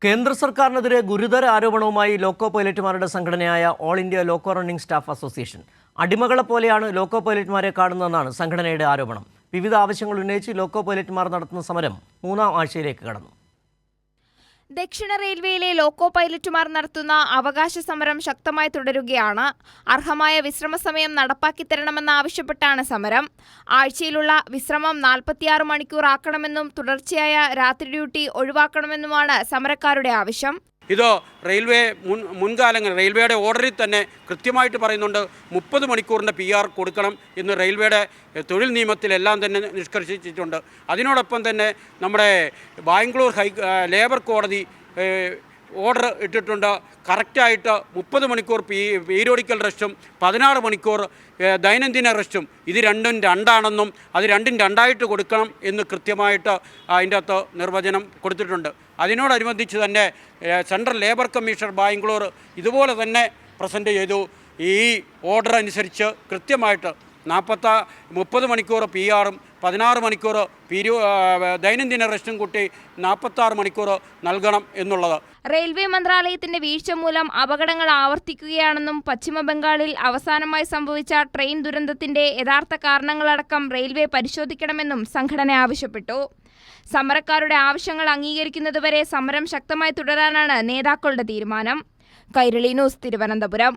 കേന്ദ്ര സർക്കാരിനെതിരെ ഗുരുതര ആരോപണവുമായി ലോക്കോ പൈലറ്റുമാരുടെ സംഘടനയായ all India loco running staff association. അടിമകളെ പോലെയാണ് ലോക്കോ പൈലറ്റുമാരെ കാണുന്നതെന്നാണ് സംഘടനയുടെ ആരോപണം. വിവിധ ആവശ്യങ്ങൾ ഉന്നയിച്ച് ലോക്കോ പൈലറ്റുമാർ നടത്തുന്ന സമരം 3ാം ആഴ്ചയിലേക്ക് കടന്നു. ദക്ഷിണ റെയിൽവേയിലെ ലോക്കോ പൈലറ്റുമാർ നടത്തുന്ന അവകാശ സമരം ശക്തമായി തുടരുകയാണ്. അർഹമായ വിശ്രമ സമയം നടപ്പാക്കിത്തരണമെന്നാവശ്യപ്പെട്ടാണ് സമരം. ആഴ്ചയിലുള്ള വിശ്രമം 46 മണിക്കൂർ ആക്കണമെന്നും തുടർച്ചയായ രാത്രി ഡ്യൂട്ടി ഒഴിവാക്കണമെന്നുമാണ് സമരക്കാരുടെ ആവശ്യം. ഇത് റെയിൽവേ മുൻകാലങ്ങൾ റെയിൽവേയുടെ ഓർഡറിൽ തന്നെ കൃത്യമായിട്ട് പറയുന്നുണ്ട്. 30 മണിക്കൂറിൻ്റെ PR കൊടുക്കണം എന്ന് റെയിൽവേയുടെ തൊഴിൽ നിയമത്തിലെല്ലാം തന്നെ നിഷ്കർഷിച്ചിട്ടുണ്ട്. അതിനോടൊപ്പം തന്നെ നമ്മുടെ ബാംഗ്ലൂർ ലേബർ കോടതി ഓർഡർ ഇട്ടിട്ടുണ്ട്. കറക്റ്റായിട്ട് 30 മണിക്കൂർ പീരിയോഡിക്കൽ റെസ്റ്റും 16 മണിക്കൂർ ദൈനംദിന റെസ്റ്റും ഇത് രണ്ടാണെന്നും അത് രണ്ടായിട്ട് കൊടുക്കണം എന്ന് കൃത്യമായിട്ട് അതിൻ്റെ അകത്ത് നിർവചനം കൊടുത്തിട്ടുണ്ട്. അതിനോടനുബന്ധിച്ച് തന്നെ സെൻട്രൽ ലേബർ കമ്മീഷണർ ബാംഗ്ലൂർ ഇതുപോലെ തന്നെ പ്രസൻറ്റ് ചെയ്തു. ഈ ഓർഡർ അനുസരിച്ച് കൃത്യമായിട്ട് 30 മണിക്കൂർ PR-ഉം 16 മണിക്കൂർ ദൈനംദിന റെസ്റ്റും കൂട്ടി 46 മണിക്കൂർ നൽകണം എന്നുള്ളത്. റെയിൽവേ മന്ത്രാലയത്തിന്റെ വീഴ്ച മൂലം അപകടങ്ങൾ ആവർത്തിക്കുകയാണെന്നും പശ്ചിമ ബംഗാളിൽ അവസാനമായി സംഭവിച്ച ട്രെയിൻ ദുരന്തത്തിന്റെ യഥാർത്ഥ കാരണങ്ങളടക്കം റെയിൽവേ പരിശോധിക്കണമെന്നും സംഘടന ആവശ്യപ്പെട്ടു. സമരക്കാരുടെ ആവശ്യങ്ങൾ അംഗീകരിക്കുന്നതുവരെ സമരം ശക്തമായി തുടരാനാണ് നേതാക്കളുടെ തീരുമാനം. കൈരളി ന്യൂസ്, തിരുവനന്തപുരം.